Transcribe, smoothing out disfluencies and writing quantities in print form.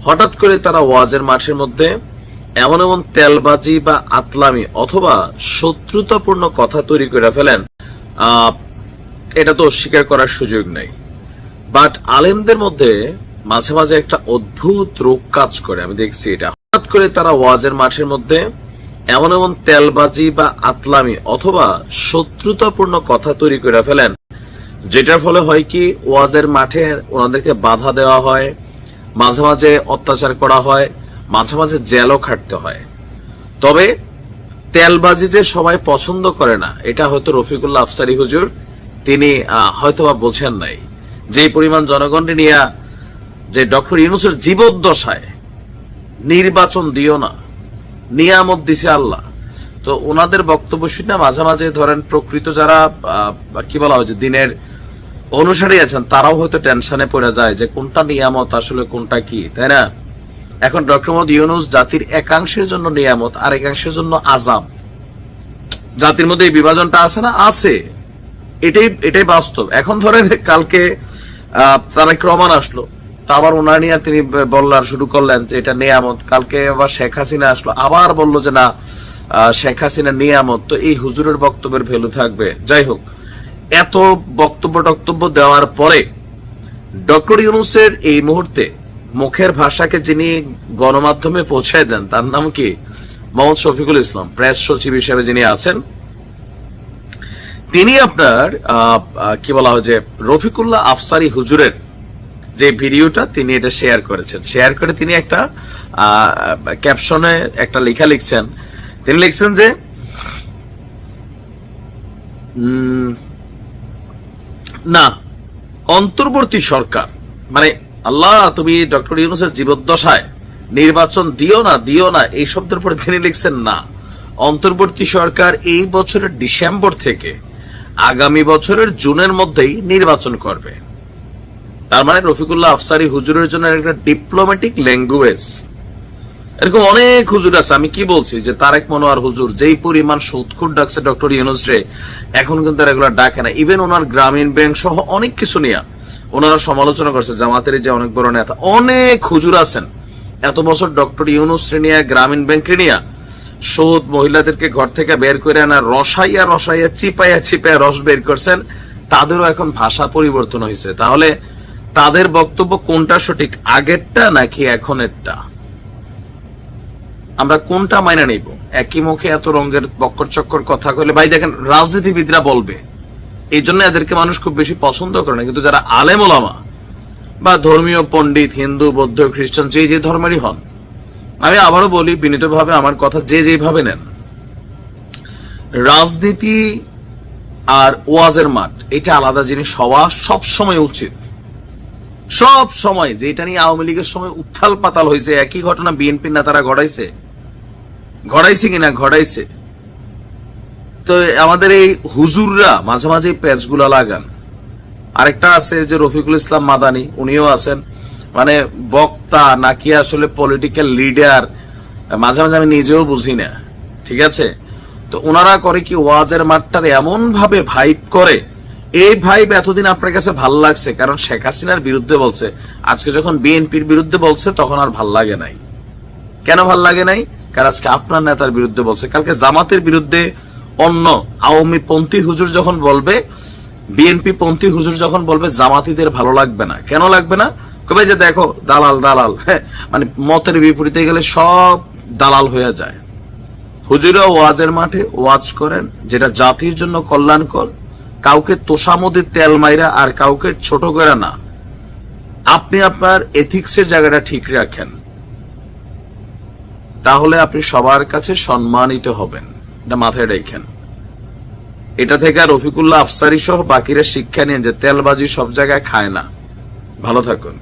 হঠাৎ করে তারা ওয়াজের মাঠের মধ্যে এমন এমন তেলবাজি বা আতলামি অথবা শত্রুতাপূর্ণ কথা তৈরি করে ফেলেন, এটা তো অস্বীকার করার সুযোগ নেই। বাট আলেমদের মধ্যে মাঝে মাঝে একটা অদ্ভুত রোগ কাজ করে, আমি দেখছি এটা। হঠাৎ করে তারা ওয়াজের মাঠের মধ্যে এমন এমন তেলবাজি বা আতলামি অথবা শত্রুতাপূর্ণ কথা তৈরি করে ফেলেন, যেটার ফলে হয় কি ওয়াজের মাঠে ওনাদেরকে বাধা দেওয়া হয়, মাঝে মাঝে অত্যাচার করা হয়, মাঝে মাঝে জেলও খাটতে হয়। তবে তেলবাজি যে সবাই পছন্দ করে না, এটা হয়তো রফিকুল্লাহ আফসারী হুজুর তিনি হয়তোবা বোঝেন নাই। যে পরিমাণ জনগণকে নিয়ে যে ডক্টর ইউনূসের জীবদ্দশায় নির্বাচন দিও না, নিয়ামত দিছে আল্লাহ, তো ওনাদের বক্তব্য শুনে মাঝে মাঝে ধরেন প্রকৃত যারা কি বলা হয় যে দিনের অনুসারী আছেন, তারাও হয়তো টেনশনে পড়ে যায় যে কোনটা নিয়ামত আসলে কোনটা কি, তাই না? এখন ডক্টর মোহাম্মদ ইউনূস জাতির একাংশের জন্য নিয়ামত আর একাংশের জন্য আযাব। জাতির মধ্যে এই বিভাজনটা আছে না, আছে, এটাই বাস্তব। এখন ধরেন কালকে তারেক রহমান আসলো, তা আবার ওনার নিয়ে তিনি বললেন, শুরু করলেন যে এটা নিয়ামত। কালকে আবার শেখ হাসিনা আসলো, আবার বললো যে না শেখ হাসিনা নিয়ামত। তো এই হুজুরের বক্তব্যের ভ্যালু থাকবে? যাই হোক, এত বক্তব্য দেওয়ার পরে ডক্টর ইউনূসের এই মুহূর্তে মুখের ভাষাকে যিনি গণমাধ্যমে পৌঁছায় দেন, তার নাম কি মোহাম্মদ শফিকুল ইসলাম, প্রেস সচিব হিসেবে যিনি আছেন। তিনি আপনার কি বলা হয় যে রফিকুল্লাহ আফসারী হুজুরের যে ভিডিওটা তিনি এটা শেয়ার করেছেন, শেয়ার করে তিনি একটা ক্যাপশনে একটা লেখা লিখছেন। তিনি লিখছেন যে না, অন্তর্বর্তী সরকার মানে আল্লাহ তুমি ডক্টর ইউনূসের জীবদ্দশায় নির্বাচন দিও না, এই শব্দের পরে তিনি লিখছেন না, অন্তর্বর্তী সরকার এই বছরের ডিসেম্বর থেকে আগামী বছরের জুনের মধ্যেই নির্বাচন করবে। তার মানে রফিকুল্লাহ আফসারী হুজুরের জন্য একটা ডিপ্লোম্যাটিক ল্যাঙ্গুয়েজ। এরকম অনেক হুজুর আছে, আমি কি বলছি যে তারেক মনোয়ার হুজুর যেই পরিমাণ সুদখোর ডাকছে ডক্টর ইউনূস রে, এখন কিন্তু রেগুলার ডাকে না। ইভেন ওনার গ্রামীণ ব্যাংক সহ অনেক কিছু নিয়ে ওনারা সমালোচনা করছে, জামাতের যে অনেক বড় নেতা, অনেক হুজুর আছেন এত বছর ডক্টর ইউনূস নিয়ে, গ্রামীণ ব্যাংক নিয়ে সুদ, মহিলাদেরকে ঘর থেকে বের করে আনা, রসাইয়া চিপাইয়া রস বের করছেন। তাদেরও এখন ভাষা পরিবর্তন হয়েছে। তাহলে তাদের বক্তব্য কোনটা সঠিক, আগেরটা নাকি এখনেরটা? আমরা কোনটা মাইনা নিব? একই মুখে এত রঙের বক্কর চক্কর কথা কইলে ভাই দেখেন রাজনীতিবিদরা বলবে, এই জন্য এদেরকে মানুষ খুব বেশি পছন্দ করে না। কিন্তু যারা আলেম ওলামা বা ধর্মীয় পণ্ডিত, হিন্দু, বৌদ্ধ, খ্রিস্টান, যে ধর্মেরই হন, আমি আবারও বলি বিনীতভাবে, আমার কথা যেভাবে নেন, রাজনীতি আর ওয়াজের মাঠ এটা আলাদা জিনিস হওয়া সবসময় উচিত। সব সময় যেটা নিয়ে আওয়ামী লীগের সময় উত্থাল পাতাল হয়েছে, একই ঘটনা বিএনপির নেতারা ঘটাইছে কিনা ঘটাইছে। তো আমাদের এই হুজুররা মাঝে মাঝে পেজগুলা লাগান। আরেকটা আছে যে রফিকুল ইসলাম মাদানী, উনিও আছেন, মানে বক্তা নাকি আসলে পলিটিক্যাল লিডার, মাঝে মাঝে আমি নিজেও বুঝি না, ঠিক আছে? তো ওনারা করে কি ওয়াজের মাঠটার এমন ভাবে ভাইব করে, এই ভাইব এতদিন আপনার কাছে ভাল লাগছে কারণ শেখ হাসিনার বিরুদ্ধে বলছে, আজকে যখন বিএনপির বিরুদ্ধে বলছে তখন আর ভাল লাগে নাই। কেন ভাল লাগে নাই? কারণ আজকে আপনার নেতার বিরুদ্ধে বলছে। কালকে জামাতের বিরুদ্ধে অন্য আওয়ামী পন্থী হুজুর যখন বলবে, বিএনপি পন্থী হুজুর যখন বলবে, জামাতিদের ভালো লাগবে না। কেন লাগবে না? কবে যে দেখো দালাল, হ্যাঁ, মানে মতের বিপরীতে গেলে সব দালাল হয়ে যায়। হুজুরা ওয়াজের মাঠে ওয়াজ করেন যেটা জাতির জন্য কল্যাণকর, কাউকে তোষামোদের তেল মাইরা আর কাউকে ছোট করে না। আপনি আপনার এথিক্সের জায়গাটা ঠিক রাখেন, তাহলে আপনি সবার কাছে সম্মানিত হবেন, এটা মাথায় রাখেন। এটা থেকে রফিকুল্লাহ আফসারী সহ বাকিরা শিক্ষা নিন যে তেলবাজি সব জায়গায় খায় না। ভালো থাকুন।